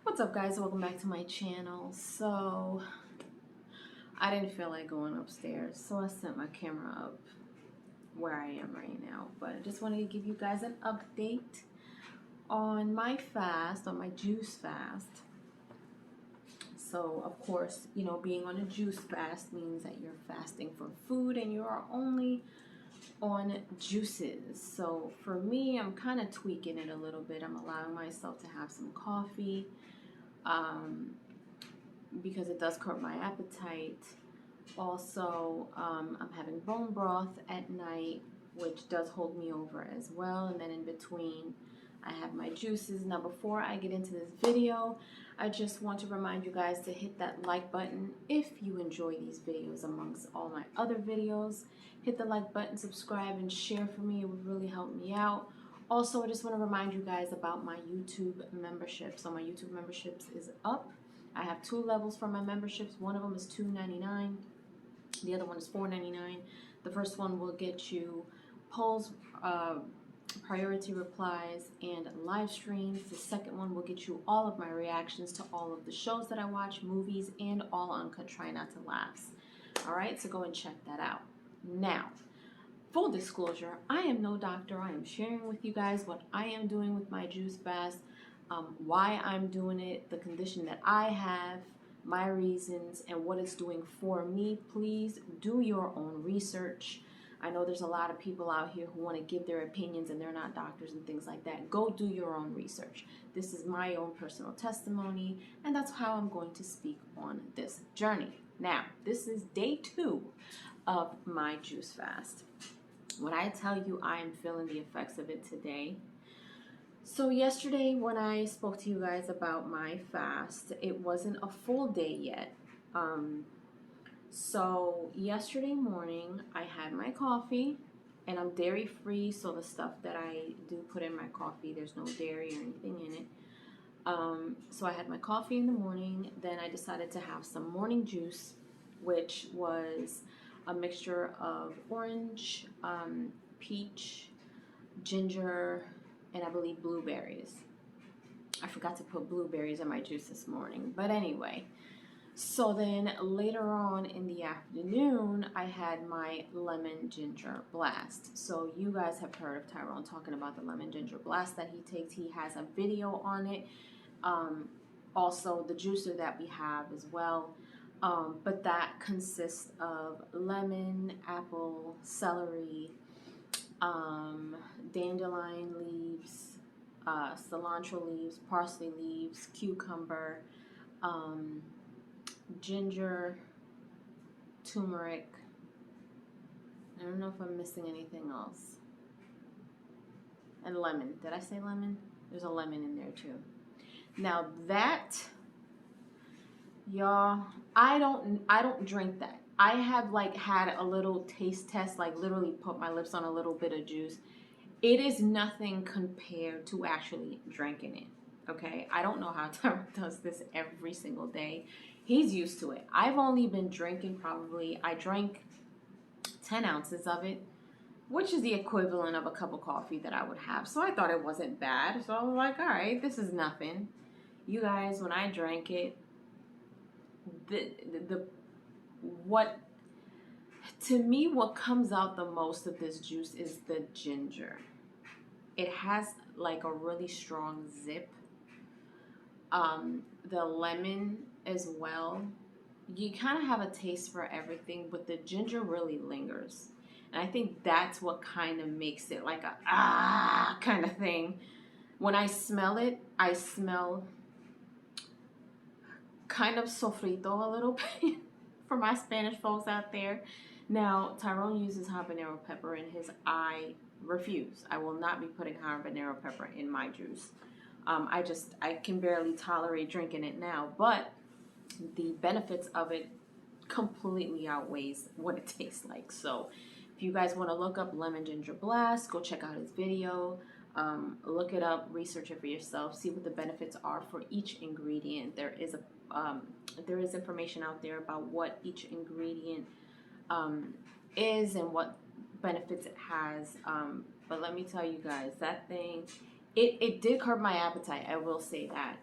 What's up, guys? Welcome back to my channel. So I didn't feel like going upstairs, so I set my camera up where I am right now. But I just wanted to give you guys an update on my fast, on my juice fast. So of course, being on a juice fast means that you're fasting from food and you are only on juices. So for me, I'm kind of tweaking it a little bit. I'm allowing myself to have some coffee because it does curb my appetite. Also, I'm having bone broth at night, which does hold me over as well. And then in between, I have my juices. Now, before I get into this video, I just want to remind you guys to hit that like button if you enjoy these videos amongst all my other videos. Hit the like button, subscribe, and share for me. It would really help me out. Also, I just want to remind you guys about my YouTube membership. So my YouTube memberships is up. I have 2 levels for my memberships. One of them is $2.99. The other one is $4.99. The first one will get you polls, priority replies, and live streams. The second one will get you all of my reactions to all of the shows that I watch, movies, and all uncut Try Not to Laughs. All right, so go and check that out. Now, full disclosure, I am no doctor. I am sharing with you guys what I am doing with my juice fast, why I'm doing it, the condition that I have, my reasons, and what it's doing for me. Please do your own research. I know there's a lot of people out here who want to give their opinions and they're not doctors and things like that. Go do your own research. This is my own personal testimony, and that's how I'm going to speak on this journey. Now, this is day 2 of my juice fast. When I tell you I am feeling the effects of it today, so yesterday when I spoke to you guys about my fast, it wasn't a full day yet. So yesterday morning I had my coffee, and I'm dairy free, so the stuff that I do put in my coffee, there's no dairy or anything in it. So I had my coffee in the morning. Then I decided to have some morning juice, which was a mixture of orange, peach, ginger, and I believe blueberries. I forgot to put blueberries in my juice this morning. But anyway, so then later on in the afternoon, I had my lemon ginger blast. So you guys have heard of Tyrone talking about the lemon ginger blast that he takes. He has a video on it. Also the juicer that we have as well. But that consists of lemon, apple, celery, dandelion leaves, cilantro leaves, parsley leaves, cucumber, ginger, turmeric. I don't know if I'm missing anything else. And lemon. Did I say lemon? There's a lemon in there too. Now that, y'all, I don't drink that. I have had a little taste test, literally put my lips on a little bit of juice. It is nothing compared to actually drinking it, okay? I don't know how Tyrone does this every single day. He's used to it. I've only been drinking I drank 10 ounces of it, which is the equivalent of a cup of coffee that I would have. So I thought it wasn't bad. So I was like, all right, this is nothing. You guys, when I drank it, to me, what comes out the most of this juice is the ginger. It has a really strong zip. The lemon as well. You kind of have a taste for everything, but the ginger really lingers. And I think that's what kind of makes it like a kind of thing. When I smell it, I smell kind of sofrito a little bit for my Spanish folks out there. Now, Tyrone uses habanero pepper in his. I refuse. I will not be putting habanero pepper in my juice. I can barely tolerate drinking it now, but the benefits of it completely outweighs what it tastes like. So if you guys want to look up lemon ginger blast, go check out his video. Look it up, research it for yourself, see what the benefits are for each ingredient. There is information out there about what each ingredient is and what benefits it has. But let me tell you guys, that thing, it did curb my appetite, I will say that.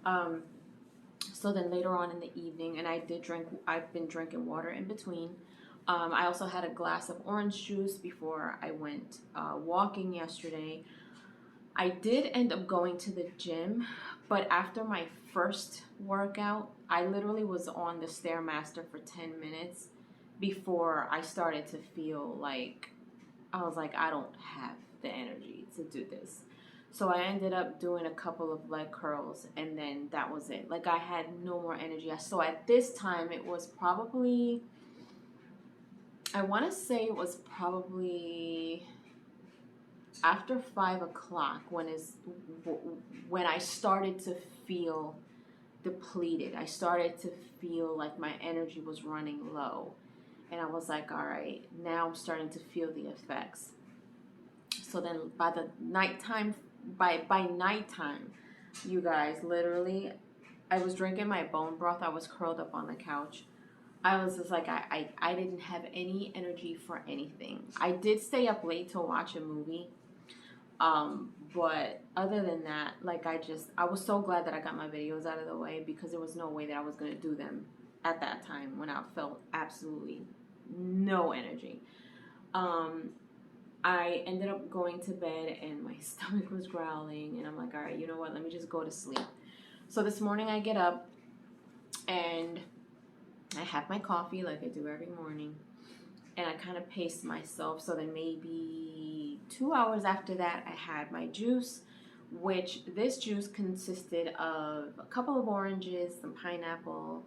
So then later on in the evening, and I've been drinking water in between. I also had a glass of orange juice before I went walking yesterday. I did end up going to the gym, but after my first workout, I literally was on the Stairmaster for 10 minutes before I started to feel like, I was like, I don't have the energy to do this. So I ended up doing a couple of leg curls, and then that was it. Like, I had no more energy. So at this time, it was probably, I want to say it was probably after 5 o'clock when I started to feel depleted. I started to feel like my energy was running low. And I was like, all right, now I'm starting to feel the effects. So then by the nighttime, by nighttime, you guys, literally, I was drinking my bone broth. I was curled up on the couch. I was just like, I didn't have any energy for anything. I did stay up late to watch a movie. But other than that, like, I was so glad that I got my videos out of the way, because there was no way that I was going to do them at that time when I felt absolutely no energy. I ended up going to bed and my stomach was growling, and I'm like, all right, you know what? Let me just go to sleep. So this morning I get up and I have my coffee like I do every morning, and I kind of pace myself. So then maybe 2 hours after that, I had my juice, which this juice consisted of a couple of oranges, some pineapple,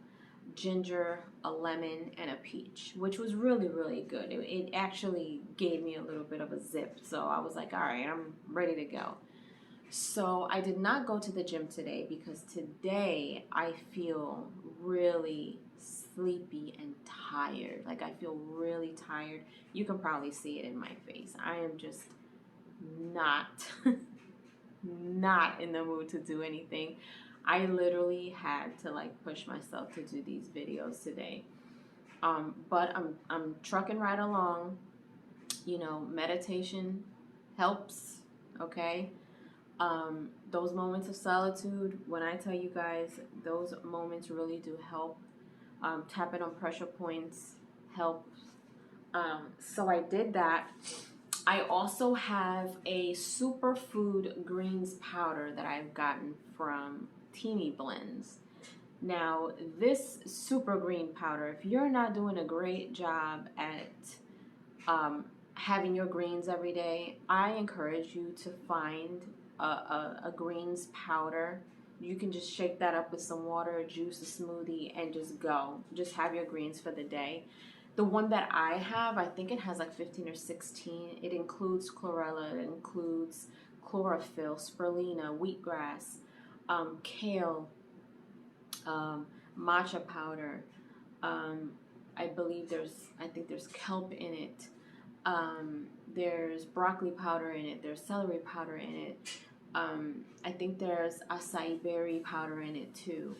ginger, a lemon, and a peach, which was really, really good. It actually gave me a little bit of a zip. So I was like, all right, I'm ready to go. So I did not go to the gym today because today I feel really sleepy and tired. Like, I feel really tired. You can probably see it in my face. I am just not not in the mood to do anything. I literally had to like push myself to do these videos today. But I'm trucking right along. You know, meditation helps, okay? Those moments of solitude, when I tell you guys, those moments really do help. Tapping on pressure points helps. So I did that. I also have a superfood greens powder that I've gotten from Teeny Blends. Now, this super green powder, if you're not doing a great job at having your greens every day, I encourage you to find a greens powder. You can just shake that up with some water, juice, a smoothie, and just go. Just have your greens for the day. The one that I have, I think it has like 15 or 16. It includes chlorella, it includes chlorophyll, spirulina, wheatgrass, kale, matcha powder. I think there's kelp in it. There's broccoli powder in it. There's celery powder in it. I think there's acai berry powder in it too.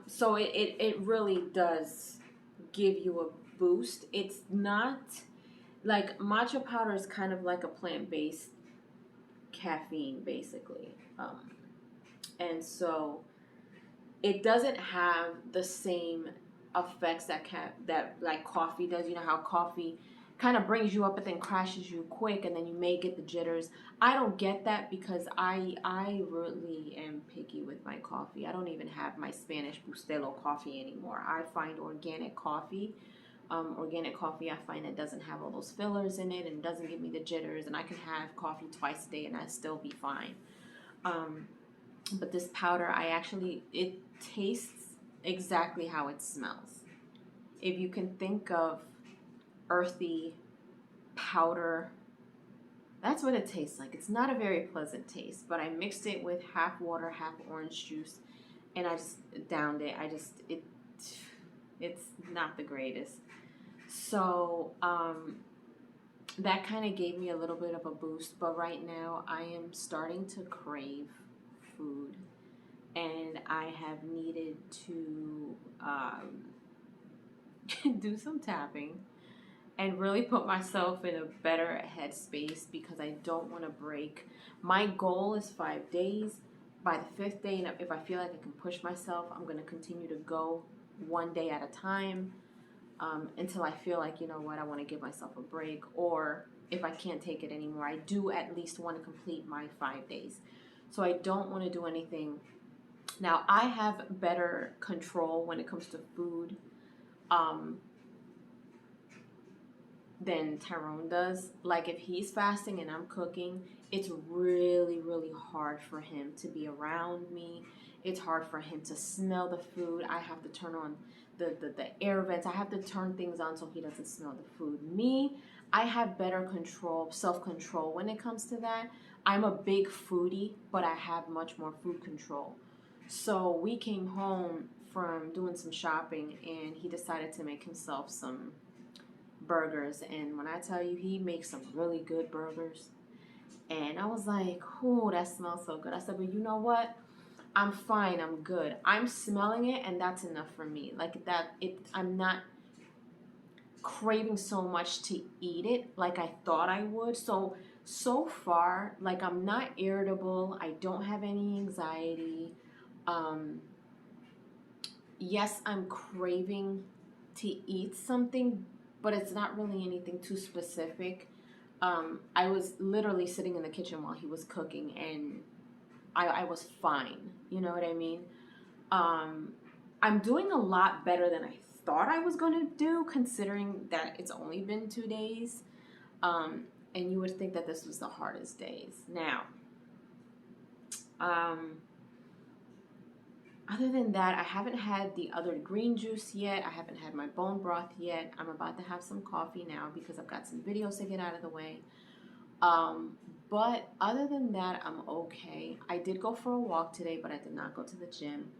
So it really does give you a boost. It's not like matcha powder is kind of like a plant-based caffeine, basically. And so it doesn't have the same effects that like coffee does. You know how coffee kind of brings you up but then crashes you quick, and then you may get the jitters. I don't get that because I really am picky with my coffee. I don't even have my Spanish Bustelo coffee anymore. I find organic coffee. I find it doesn't have all those fillers in it and doesn't give me the jitters, and I can have coffee twice a day and I still be fine. But this powder, it tastes exactly how it smells. If you can think of earthy powder, that's what it tastes like. It's not a very pleasant taste, but I mixed it with half water, half orange juice, and I just downed it. It's not the greatest. So that kind of gave me a little bit of a boost, but right now I am starting to crave food, and I have needed to do some tapping and really put myself in a better headspace because I don't want to break. My goal is 5 days. by the 5th day, and if I feel like I can push myself, I'm going to continue to go one day at a time until I feel like, you know what, I want to give myself a break. Or if I can't take it anymore, I do at least want to complete my 5 days. So I don't want to do anything. Now, I have better control when it comes to food than Tyrone does. Like, if he's fasting and I'm cooking, it's really, really hard for him to be around me. It's hard for him to smell the food. I have to turn on the air vents. I have to turn things on so he doesn't smell the food. Me, I have better control, self-control when it comes to that. I'm a big foodie, but I have much more food control. So we came home from doing some shopping, and he decided to make himself some burgers. And when I tell you, he makes some really good burgers. And I was like, oh, that smells so good. I said, but you know what? I'm fine. I'm good. I'm smelling it, and that's enough for me. Like that, I'm not craving so much to eat it like I thought I would. So far, like, I'm not irritable. I don't have any anxiety. Yes, I'm craving to eat something, but it's not really anything too specific. I was literally sitting in the kitchen while he was cooking, and I was fine. You know what I mean? I'm doing a lot better than I thought I was going to do, considering that it's only been 2 days. And you would think that this was the hardest days. Now, other than that, I haven't had the other green juice yet. I haven't had my bone broth yet. I'm about to have some coffee now because I've got some videos to get out of the way. But other than that, I'm okay. I did go for a walk today, but I did not go to the gym.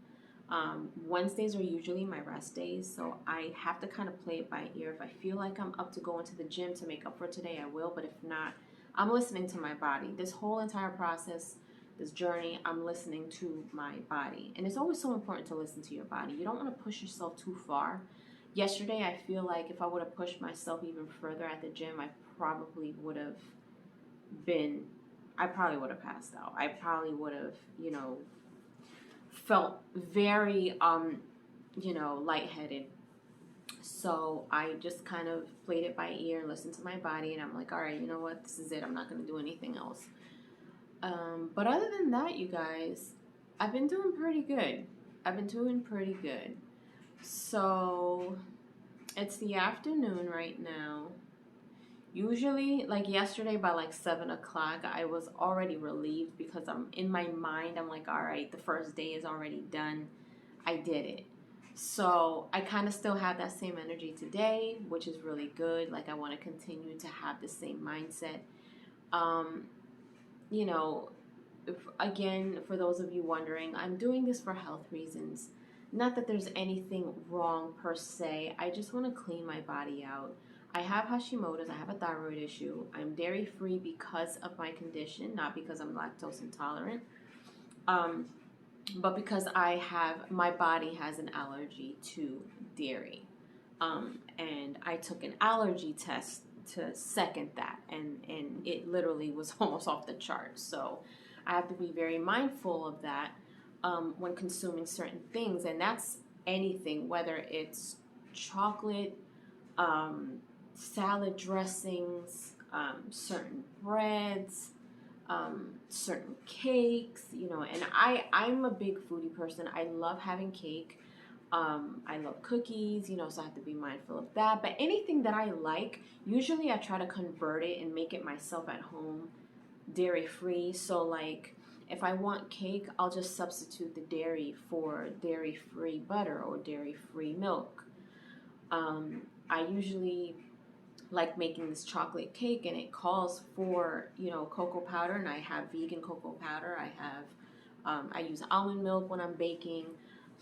Wednesdays are usually my rest days, so I have to kind of play it by ear. If I feel like I'm up to going to the gym to make up for today, I will. But if not, I'm listening to my body. This whole entire process, this journey, I'm listening to my body. And it's always so important to listen to your body. You don't want to push yourself too far. Yesterday, I feel like if I would have pushed myself even further at the gym, I probably would have passed out. I probably would have, felt very, lightheaded. So I just kind of played it by ear, listened to my body, and I'm like, all right, you know what? This is it. I'm not going to do anything else. But other than that, you guys, I've been doing pretty good. So it's the afternoon right now. Usually, like yesterday by like 7 o'clock, I was already relieved because I'm in my mind, I'm like, all right, the first day is already done. I did it. So I kind of still have that same energy today, which is really good. Like, I want to continue to have the same mindset. Again, for those of you wondering, I'm doing this for health reasons. Not that there's anything wrong per se. I just want to clean my body out. I have Hashimoto's. I have a thyroid issue. I'm dairy free because of my condition, not because I'm lactose intolerant, but because my body has an allergy to dairy. And I took an allergy test to second that, and it literally was almost off the charts. So I have to be very mindful of that when consuming certain things, and that's anything, whether it's chocolate, salad dressings, certain breads, certain cakes, and I'm a big foodie person. I love having cake. I love cookies, so I have to be mindful of that. But anything that I like, usually I try to convert it and make it myself at home, dairy-free. So, like, if I want cake, I'll just substitute the dairy for dairy-free butter or dairy-free milk. I usually like making this chocolate cake, and it calls for, cocoa powder, and I have vegan cocoa powder. I use almond milk when I'm baking.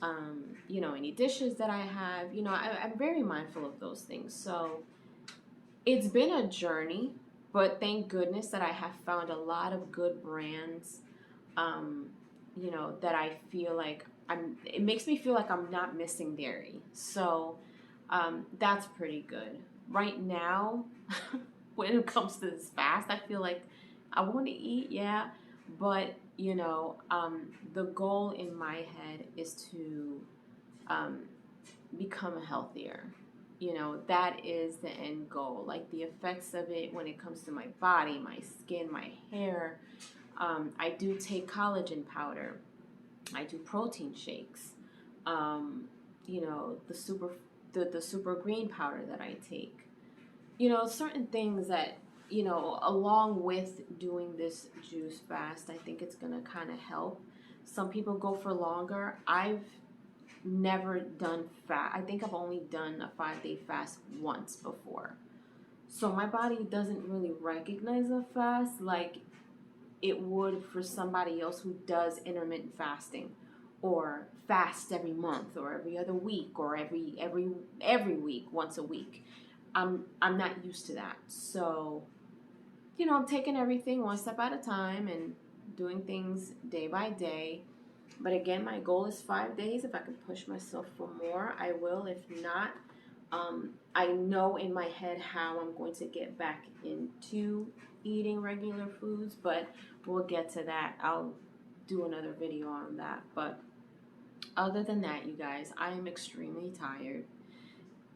Any dishes that I have, I'm very mindful of those things. So it's been a journey, but thank goodness that I have found a lot of good brands, that I feel like it makes me feel like I'm not missing dairy. So that's pretty good. Right now, when it comes to this fast, I feel like I want to eat, yeah, but you know, the goal in my head is to become healthier. You know, that is the end goal. Like the effects of it when it comes to my body, my skin, my hair. I do take collagen powder. I do protein shakes. You know, the super green powder that I take. You know, certain things that, you know, along with doing this juice fast, I think it's gonna kind of help. Some people go for longer. I've never done fast. I think I've only done a 5-day fast once before. So my body doesn't really recognize a fast like it would for somebody else who does intermittent fasting or fast every month or every other week or every week, once a week. I'm not used to that. So, you know, I'm taking everything one step at a time and doing things day by day. But again, my goal is 5 days. If I can push myself for more, I will. If not, I know in my head how I'm going to get back into eating regular foods, but we'll get to that. I'll do another video on that. But other than that, you guys, I am extremely tired.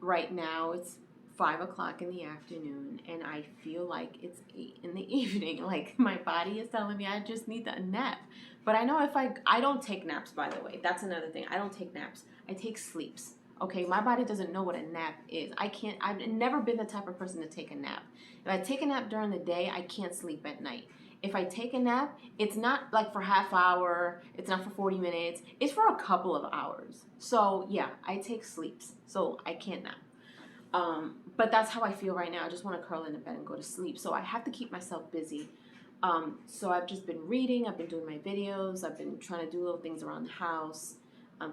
Right now, it's 5 o'clock in the afternoon, and I feel like it's 8 in the evening. Like, my body is telling me I just need a nap. But I know if I don't take naps, by the way. That's another thing. I don't take naps. I take sleeps. Okay, my body doesn't know what a nap is. I've never been the type of person to take a nap. If I take a nap during the day, I can't sleep at night. If I take a nap, it's not like for half hour, it's not for 40 minutes, it's for a couple of hours. So yeah, I take sleeps, so I can't nap. But that's how I feel right now. I just want to curl in the bed and go to sleep. So I have to keep myself busy. So I've just been reading, I've been doing my videos, I've been trying to do little things around the house,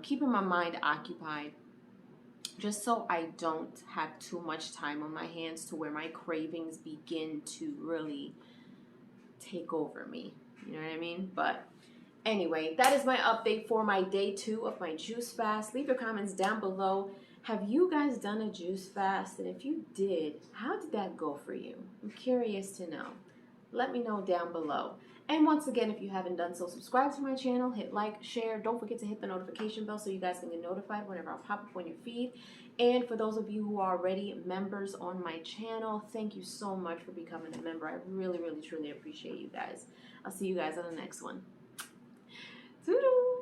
keeping my mind occupied, just so I don't have too much time on my hands to where my cravings begin to really take over me. You know what I mean? But anyway, that is my update for my day 2 of my juice fast. Leave your comments down below. Have you guys done a juice fast? And if you did, how did that go for you? I'm curious to know. Let me know down below. And once again, if you haven't done so, subscribe to my channel, hit like, share. Don't forget to hit the notification bell so you guys can get notified whenever I pop up on your feed. And for those of you who are already members on my channel, thank you so much for becoming a member. I really, really, truly appreciate you guys. I'll see you guys on the next one. Toodles!